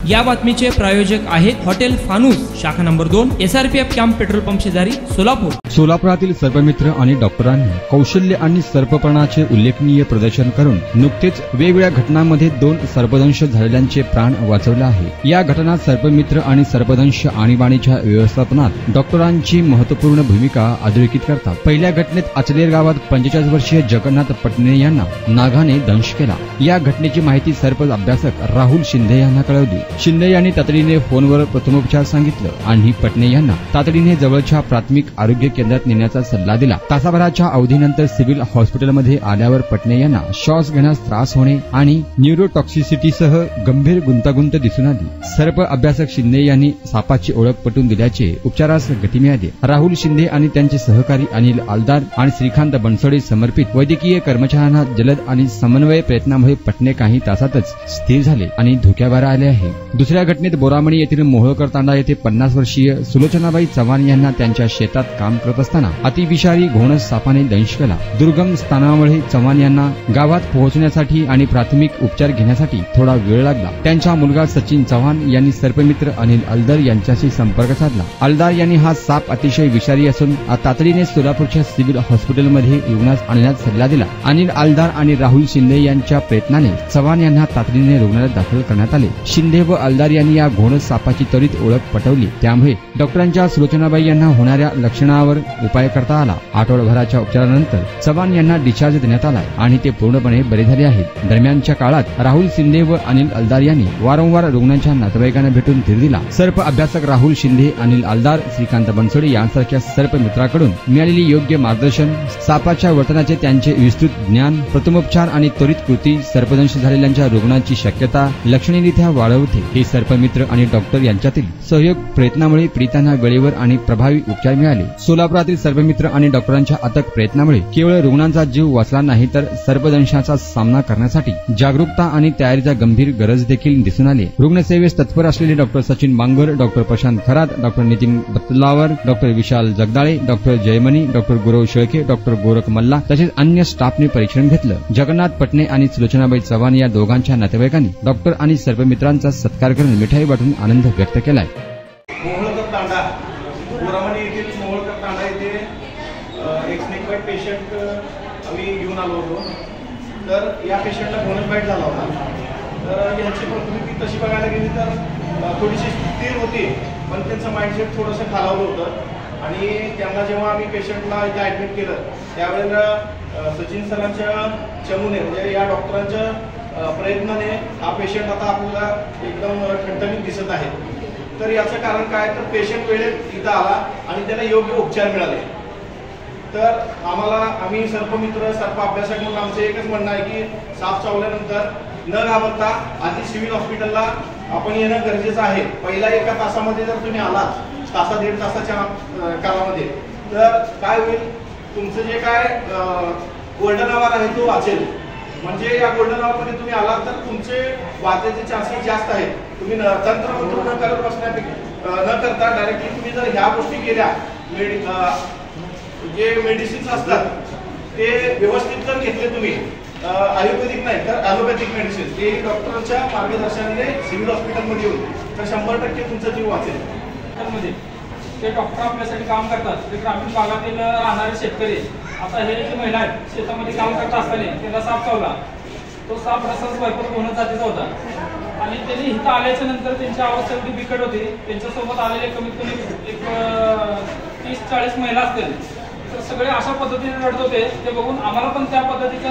या बातमीचे प्रायोजक आहेत हॉटेल फानूस, शाखा number 2, SRPF camp petrol pump शेजारी, सोलापूर। सोलापुरातील सर्पमित्र आणि डॉक्टरांनी कौशल्य आणि सर्पपणाचे उल्लेखनीय प्रदर्शन करून नुकतेच वेगवेगळ्या घटनांमध्ये 2 सर्पदंश झालेल्यांचे प्राण वाचवले आहे। या घटनात सर्पमित्र आणि सर्पदंश आणीबाणीच्या व्यवस्थापनात डॉक्टरांची महत्त्वपूर्ण भूमिका अधोरेखित करतात। पहिल्या घटनेत आचलेर गावात 45 वर्षीय जगन्नाथ पटणे यांना नागाने दंश केला। या घटनेची माहिती सर्प अभ्यासक राहुल शिंदे यांना कळवली। शिंदे यांनी तातडीने फोनवर प्रथमोपचार सांगितलं आणि पटणे यांना तातडीने जवळच्या प्राथमिक आरोग्य केंद्रात नेण्याचा सल्ला दिला। तासाभराच्या अवधीनंतर सिव्हिल हॉस्पिटलमध्ये आल्यावर पटणे यांना श्वास घेण्यास त्रास होणे आणि न्यूरोटॉक्सिसिटीसह गंभीर गुंतागुंत दिसून आली। सर्प अभ्यासक शिंदे यांनी सापाची ओळख पटवून दिल्याचे उपचारास गती मिळाली। राहुल शिंदे आणि त्यांचे सहकारी अनिल आलदार आणि श्रीकांत बनसोडे समर्पित वैद्यकीय कर्मचाऱ्यांना जलद आणि समन्वय प्रयत्नामुळे पटणे काही तासातच स्थिर झाले आणि धोक्याबाहेर आले आहे। दुसऱ्या घटनेत बोरामणी येथील मोहोळकर तांडा येथे 50 वर्षीय सुलोचनाबाई चव्हाण यांना त्यांच्या शेतात काम करत असताना अतिविषारी घोणस सापाने दंश केला। दुर्गम स्थानामुळे चव्हाण यांना गावात पोहोचण्यासाठी आणि प्राथमिक उपचार घेण्यासाठी थोडा वेळ लागला। त्यांचा मुलगा सचिन चव्हाण यांनी सर्पमित्र अनिल आलदार यांच्याशी संपर्क साधला। आलदार यांनी हा साप अतिशय विषारी असून तातडीने सोलापूरच्या सिव्हिल हॉस्पिटलमध्ये रुग्णास आणण्याचा सल्ला दिला। अनिल आलदार आणि राहुल शिंदे यांच्या प्रयत्नाने चव्हाण यांना तातडीने रुग्णालयात दाखल करण्यात आले। शिंदे व आलदार यांनी या घोणस सापाची त्वरित ओळख पटवली, त्यामुळे डॉक्टरांच्या सुलोचनाबाई यांना होणाऱ्या लक्षणावर उपाय करता आला। आठवडाभराच्या उपचारानंतर चव्हाण यांना डिस्चार्ज देण्यात आला आणि ते पूर्णपणे बरे झाले आहेत। दरम्यानच्या काळात राहुल शिंदे व अनिल आलदार यांनी वारंवार रुग्णांच्या नातेवाईकांना भेटून धीर दिला। सर्प अभ्यासक राहुल शिंदे, अनिल आलदार, श्रीकांत बनसोडे यांसारख्या सर्प मित्राकडून मिळालेली योग्य मार्गदर्शन, सापाच्या वर्तनाचे त्यांचे विस्तृत ज्ञान, प्रथमोपचार आणि त्वरित कृती सर्पदंश झालेल्यांच्या रुग्णांची शक्यता लक्षणीयरित्या वाढवते। हे सर्पमित्र आणि डॉक्टर यांच्यातील सहयोग प्रयत्नामुळे पीडितांना वेळेवर आणि प्रभावी उपचार मिळाले। सोलापुरातील सर्पमित्र आणि डॉक्टरांच्या अथक प्रयत्नामुळे केवळ रुग्णांचा जीव वाचला नाही तर सर्पदंशाचा सामना करण्यासाठी जागरूकता आणि तयारीचा गंभीर गरज देखील दिसून आली। रुग्णसेवेस तत्पर असलेले doctor Sachin Bangar, doctor Prashant Kharat, doctor Nitin Battalwar, doctor Vishal Jagdale, doctor Jaymani, doctor Gurav Shelke, doctor Gorakh Malla तसेच अन्य स्टाफने परीक्षण घेतलं। जगन्नाथ पटणे आणि सुलोचनाबाई चव्हाण या दोघांच्या नातेवाईकांनी डॉक्टर आणि सर्पमित्रांचा सत्कार करून मिठाई वाटून आनंद व्यक्त केलाय। मोहोळकर तांडा, बोरामणी येथील मोहोळकर तांडा येथे एक स्नेक बाईट पेशंट आम्ही घेऊन आलो होतो। तर या पेशंटला घोणस बाईट झाला होता। तर यांची प्रकृती तशी बघायला गेली तर थोडीशी स्थिर होती, पण त्यांचं माइंडसेट थोडंसं खालावलं होतं आणि त्यांना जेव्हा आम्ही पेशंटला इथं ॲडमिट केलं त्यावेळेला सचिन सरांच्या चमूने म्हणजे या डॉक्टरांच्या प्रयत्नाने हा पेशंट आता आपल्याला एकदम ठणठणीत दिसत आहे। तर याचं कारण काय तर पेशंट वेळेत इथं आला आणि त्याला योग्य उपचार मिळाले। तर आम्ही सर्पमित्र, सर्प अभ्यासक म्हणून आमचं एकच म्हणणं आहे की साप चावल्यानंतर न घाबरता आधी सिव्हिल हॉस्पिटलला आपण येणं गरजेचं आहे। पहिल्या 1 तासामध्ये जर तुम्ही आलात, तासा 1.5 तासाच्या कालामध्ये, तर काय होईल, तुमचं जे काय गोल्डन आवर आहे तो वाचेल। म्हणजे या गोल्डन आवरमध्ये तुम्ही आलात तर तुमचे वाचायचे चान्सेस जास्त आहेत। तुम्ही तंत्रमंत्र न करत बसण्यापेक्षा न करता डायरेक्टली तुम्ही जर ह्या गोष्टी केल्या, जे मेडिसिन्स असतात ते व्यवस्थित जर घेतले तुम्ही, आयुर्वेदिक नाही तर ॲलोपॅथिक मेडिसिन, ते डॉक्टरांच्या मार्गदर्शनाने सिव्हिल हॉस्पिटलमध्ये येऊन तर 100% तुमचा जीव वाचेल। मध्ये ते डॉक्टर आपल्यासाठी काम करतात, ते ग्रामीण भागातील राहणारे शेतकरी। आता हे जे महिला आहेत शेतामध्ये काम करत असताना त्याला साप चावला, तो साप रसाच भरपूर होणं जातीचा होता आणि त्यांनी इथं आल्याच्या नंतर त्यांची अवस्था एवढी बिकट होती, त्यांच्यासोबत आलेले कमीत कमी एक 30-40 महिला असतील, तर सगळे अशा पद्धतीने रडत होते। ते बघून आम्हाला पण त्या पद्धतीचं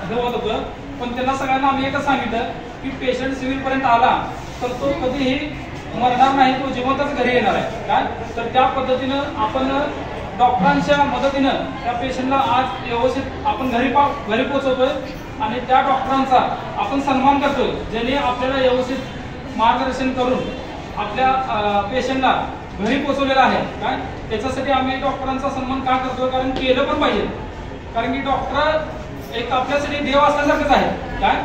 हे होत होतं, पण त्यांना सगळ्यांना आम्ही एकच सांगितलं की पेशंट सिव्हिलपर्यंत आला तर तो कधीही मरणार नाही, तो जिवंतच घरी येणार आहे। काय तर त्या पद्धतीनं आपण डॉक्टरांच्या मदतीनं त्या पेशंटला आज व्यवस्थित आपण घरी पोहोचवतोय आणि त्या डॉक्टरांचा आपण सन्मान करतोय, ज्यांनी आपल्याला व्यवस्थित मार्गदर्शन करून आपल्या पेशंटला घरी पोहोचवलेला आहे। काय त्याच्यासाठी आम्ही डॉक्टरांचा सन्मान का करतोय, कारण केलं पण पाहिजे, कारण की डॉक्टर एक आपल्यासाठी देव असल्यासारखंच आहे। काय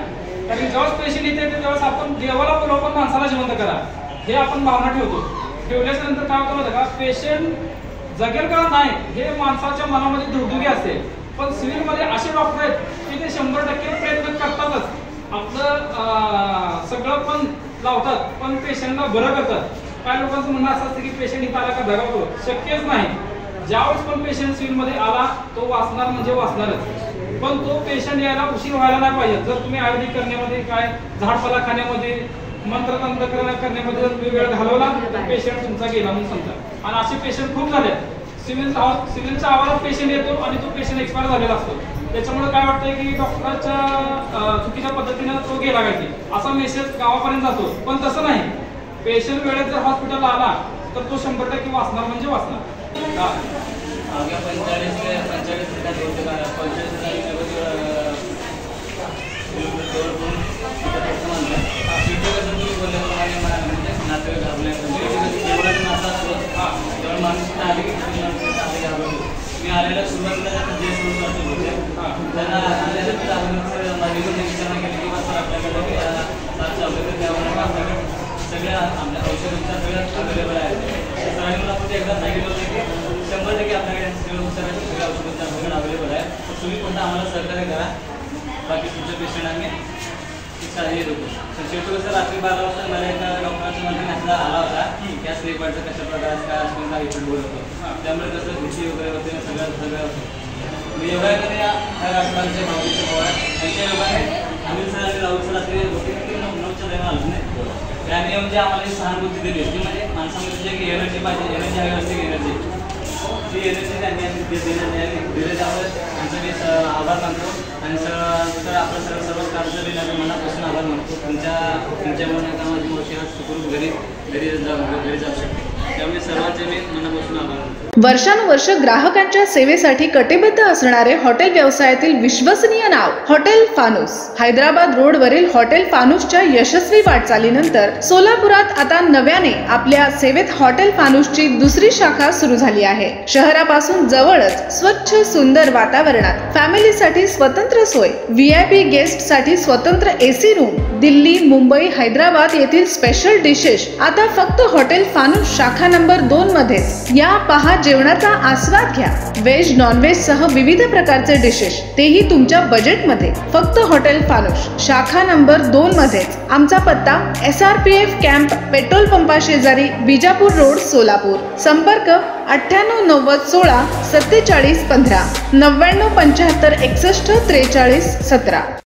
कारण जेव्हा पेशंट येते तेव्हा आपण देवाला बोलवू पण माणसाला जिवंत करा, हे आपण भावना ठेवतो। ठेवल्याच्या नंतर काय होतं माहिती का, पेशंट जगेल का नाही हे माणसाच्या मनामध्ये दुर्दुगी असते, पण सिव्हिलमध्ये असे डॉक्टर आहेत की ते 100% प्रयत्न करतातच आपलं सगळं पण लावतात पण पेशंटला बरं करतात. काही लोकांचं म्हणणं असं असतं की पेशंट इथं आला का दगावतो. शक्यच नाही. ज्यावेळेस पण पेशंट सिव्हिलमध्ये आला तो वाचणार म्हणजे वाचणारच. पण तो पेशंट यायला उशीर व्हायला नाही पाहिजे. जर तुम्ही आयुर्वेदिक करण्यामध्ये काय झाडपाला खाण्यामध्ये मंत्रतंत्र करण्यामध्ये जर तुम्ही वेळ घालवला तर पेशंट तुमचा गेला म्हणून समजा. आणि असे पेशंट खूप झाले. सिव्हिलच्या आवाजात पेशंट येतो आणि तो पेशंट एक्सपायर झालेला असतो. त्याच्यामुळे काय वाटतंय की डॉक्टरच्या चुकीच्या पद्धतीनं तो गेला काय असा मेसेज गावापर्यंत जातो. पण तसं नाही. पेशंट वेळेत जर हॉस्पिटलला आला तर तो 100% वाचणार म्हणजे वाचणार. अवघ्या 45 ते 45 नातेवाईक घाबरले माणूस आले की मी आलेल्या सुरुवातीला जे सुरू करतो त्यांना आलेल्या माझ्याकडून विचारणा केली की सर आपल्याकडे आपल्याकडे सगळ्या आपल्या औषधांच्या सगळ्या अवेलेबल आहेत. सरांनी मला आपण एकदा सांगितलं होतं की 100% आपल्याकडे सगळ्या औषधांच्या आपल्याकडे अवेलेबल आहे. तुम्ही फक्त आम्हाला सहकार्य करा. बाकी तुमच्या पेशंट आम्ही हे देतो. तर शेवटी कसं रात्री 12 वाजता मला एका डॉक्टरांचा मध्ये मेसेज आला होता की या स्लीपरचं कशा प्रकारे काय असं काय इफेक्ट होत होतो. त्यामुळे कसं भीती वगैरे होते सगळं होतं. मी एवढ्या मध्ये या डॉक्टरांचे भाऊचे गोळ्या त्यांच्या योगाने अनिल सर आणि राहुल सर रात्री 9च्या दरम्यान आलो नाही. त्याने म्हणजे आम्हाला ही सहानुभूती दिली ती म्हणजे माणसामध्ये जे एनर्जी पाहिजे एनर्जी हवी असते एनर्जी ती एनर्जी त्यांनी दिले. त्यामुळे त्यांचं मी आभार मानतो आणि सर आपलं सर्व कार्य दिल्याने मनापासून आभार मानतो. तुमच्यामुळे आता माझी मोठी आज सुखरूप घरी जाऊ शकते. त्यामुळे सर्वांचे मी मनापासून आभार मानतो. वर्षानुवर्ष ग्राहकांच्या सेवेसाठी कटिबद्ध असणारे हॉटेल व्यवसायातील विश्वसनीय नाव हॉटेल फानूस. हैदराबाद रोडवरील हॉटेल फानूसच्या यशस्वी वाटचालीनंतर सोलापुरात आता नव्याने आपल्या सेवेत हॉटेल फानूसची दुसरी शाखा सुरू झाली आहे. शहरापासून जवळच स्वच्छ सुंदर वातावरणात फॅमिलीसाठी स्वतंत्र सोय, VIP गेस्टसाठी स्वतंत्र AC रूम, दिल्ली, मुंबई, हैदराबाद येथील स्पेशल डिशेस आता फक्त हॉटेल फानूस शाखा नंबर 2 मध्ये. या पहा जेवणाचा आस्वाद घ्या. व्हेज नॉनव्हेज सह विविध प्रकारचे डिशेस, तेही तुमच्या बजेटमध्ये. फक्त हॉटेल फानूस शाखा नंबर 2 मध्येच. आमचा पत्ता SRPF कॅम्प पेट्रोल पंपा शेजारी, बिजापूर रोड, सोलापूर. संपर्क 98 90 16 47 15 99 75 61 43 17.